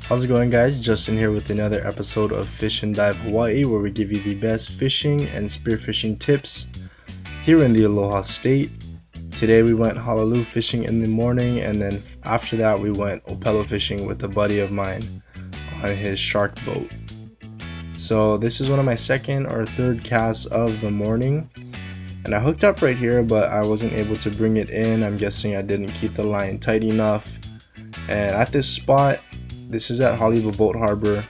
How's it going, guys? Justin here with another episode of Fish and Dive Hawaii, where we give you the best fishing and spearfishing tips here in the Aloha State. Today we went halalu fishing in the morning, and then after that we went Opelu fishing with a buddy of mine on his shark boat. So this is one of my second or third casts of the morning, and I hooked up right here, but I wasn't able to bring it in. I'm guessing I didn't keep the line tight enough. And at this spot, this is at Haleiwa Boat Harbor.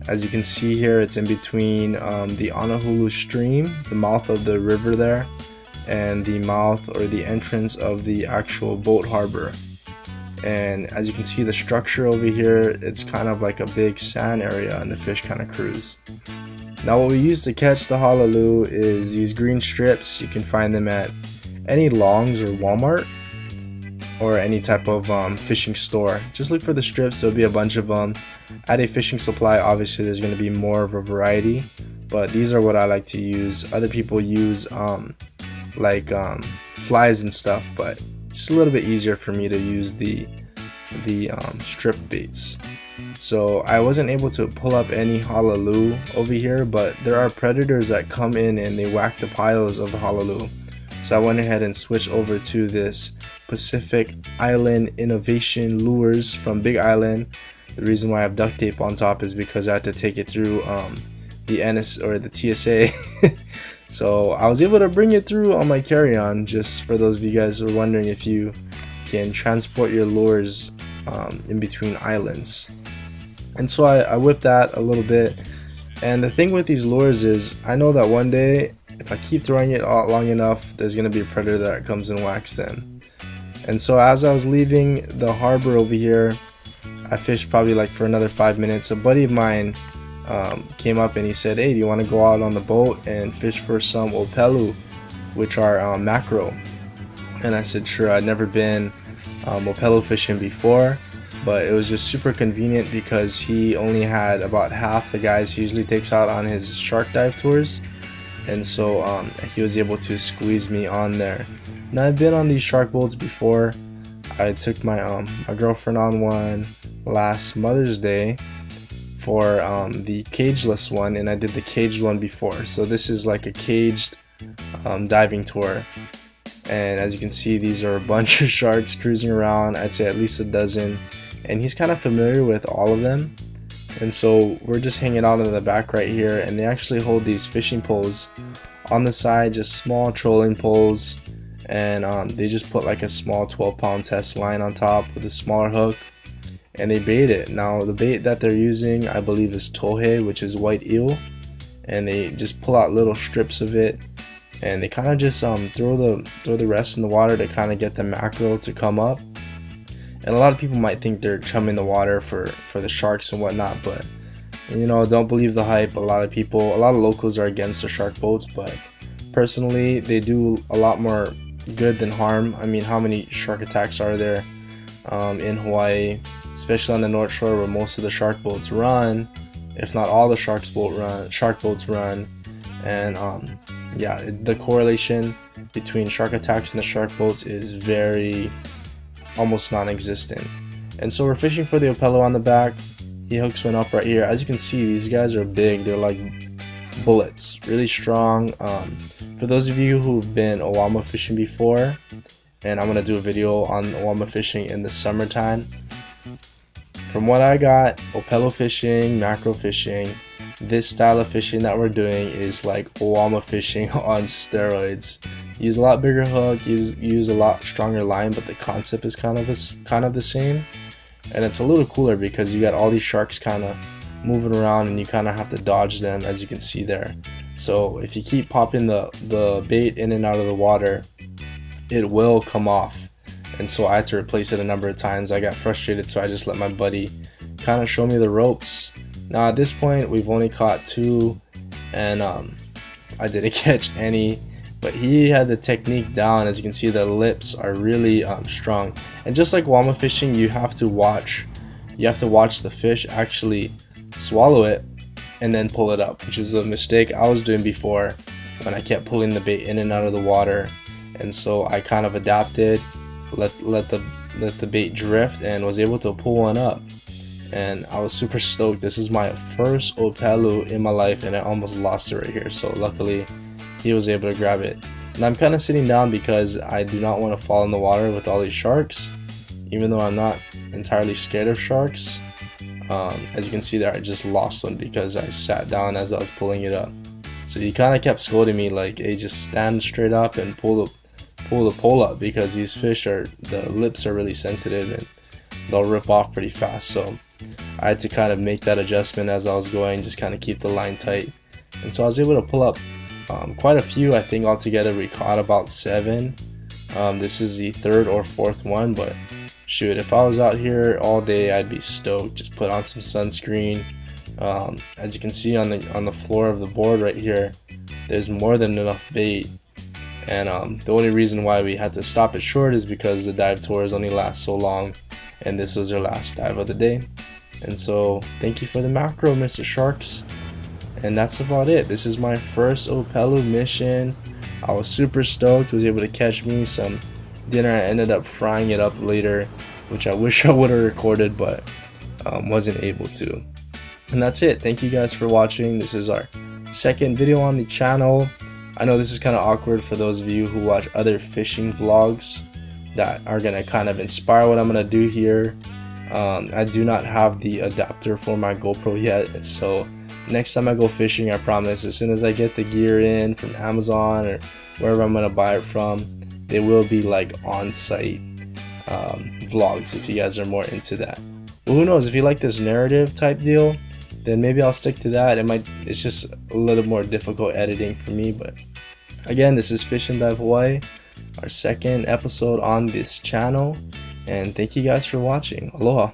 As you can see here, it's in between the Honolulu stream, the mouth of the river there, and the mouth or the entrance of the actual boat harbor. And as you can see, the structure over here, it's kind of like a big sand area, and the fish kind of cruise. Now what we use to catch the halalu is these green strips. You can find them at any Longs or Walmart, or any type of fishing store. Just look for the strips, there'll be a bunch of them. At a fishing supply, obviously there's going to be more of a variety, but these are what I like to use. Other people use flies and stuff, but it's just a little bit easier for me to use the strip baits. So I wasn't able to pull up any halalu over here, but there are predators that come in and they whack the piles of the halalu. So I went ahead and switched over to this Pacific Island Innovation lures from Big Island. The reason why I have duct tape on top is because I had to take it through the NS or the TSA. So I was able to bring it through on my carry-on. Just for those of you guys who are wondering if you can transport your lures in between islands. And so I whipped that a little bit. And the thing with these lures is, I know that one day, if I keep throwing it out long enough, there's going to be a predator that comes and whacks them. And so as I was leaving the harbor over here, I fished probably like for another 5 minutes. A buddy of mine came up and he said, "Hey, do you want to go out on the boat and fish for some Opelu, which are mackerel?" And I said, sure. I'd never been Opelu fishing before, but it was just super convenient because he only had about half the guys he usually takes out on his shark dive tours. And so he was able to squeeze me on there. Now I've been on these shark boats before. I took my girlfriend on one last Mother's Day for the cageless one, and I did the caged one before. So this is like a caged diving tour. And as you can see, these are a bunch of sharks cruising around. I'd say at least a dozen. And he's kind of familiar with all of them. And so we're just hanging out in the back right here, and they actually hold these fishing poles on the side, just small trolling poles, and they just put like a small 12-pound test line on top with a smaller hook, and they bait it. Now the bait that they're using, I believe, is tohe, which is white eel, and they just pull out little strips of it, and they kind of just throw the rest in the water to kind of get the mackerel to come up. And a lot of people might think they're chumming the water for the sharks and whatnot, but you know, don't believe the hype. A lot of locals are against the shark boats, but personally, they do a lot more good than harm. I mean, how many shark attacks are there in Hawaii, especially on the North Shore, where most of the shark boats run, if not all the shark boats run. And yeah, the correlation between shark attacks and the shark boats is almost non-existent. And so we're fishing for the Opelu on the back. He hooks one up right here. As you can see, these guys are big. They're like bullets, really strong. For those of you who've been Owama fishing before, and I'm gonna do a video on Owama fishing in the summertime, from what I got, Opelu fishing, mackerel fishing, this style of fishing that we're doing is like Owama fishing on steroids. Use a lot bigger hook, use a lot stronger line, but the concept is kind of the same. And it's a little cooler because you got all these sharks kind of moving around, and you kind of have to dodge them, as you can see there. So if you keep popping the bait in and out of the water, it will come off. And so I had to replace it a number of times. I got frustrated, so I just let my buddy kind of show me the ropes. Now at this point, we've only caught 2, and I didn't catch any. But he had the technique down. As you can see, the lips are really strong. And just like Wama fishing, you have to watch the fish actually swallow it and then pull it up, which is a mistake I was doing before when I kept pulling the bait in and out of the water. And so I kind of adapted, let the bait drift, and was able to pull one up. and I was super stoked. This is my first Opelu in my life, and I almost lost it right here. So luckily he was able to grab it. And I'm kind of sitting down because I do not want to fall in the water with all these sharks, even though I'm not entirely scared of sharks. As you can see there, I just lost one because I sat down as I was pulling it up. So he kind of kept scolding me like, hey, just stand straight up and pull the pole up, because these fish the lips are really sensitive and they'll rip off pretty fast. So I had to kind of make that adjustment as I was going, just kind of keep the line tight. And so I was able to pull up quite a few. I think altogether we caught about 7. This is the 3rd or 4th one, but shoot, if I was out here all day, I'd be stoked. Just put on some sunscreen. As you can see on the floor of the board right here, there's more than enough bait. And the only reason why we had to stop it short is because the dive tours only last so long, and this was our last dive of the day. And so thank you for the mackerel, Mr. Sharks. And that's about it. This is my first Opelu mission. I was super stoked. Was able to catch me some dinner. I ended up frying it up later, which I wish I would have recorded, but wasn't able to. And that's it. Thank you guys for watching. This is our 2nd video on the channel. I know this is kind of awkward for those of you who watch other fishing vlogs that are going to kind of inspire what I'm going to do here. I do not have the adapter for my GoPro yet, so next time I go fishing, I promise, as soon as I get the gear in from Amazon or wherever I'm going to buy it from, they will be like on-site vlogs if you guys are more into that. But who knows, if you like this narrative type deal, then maybe I'll stick to that. It's just a little more difficult editing for me. But again, this is Fish and Dive Hawaii, our 2nd episode on this channel, and thank you guys for watching. Aloha.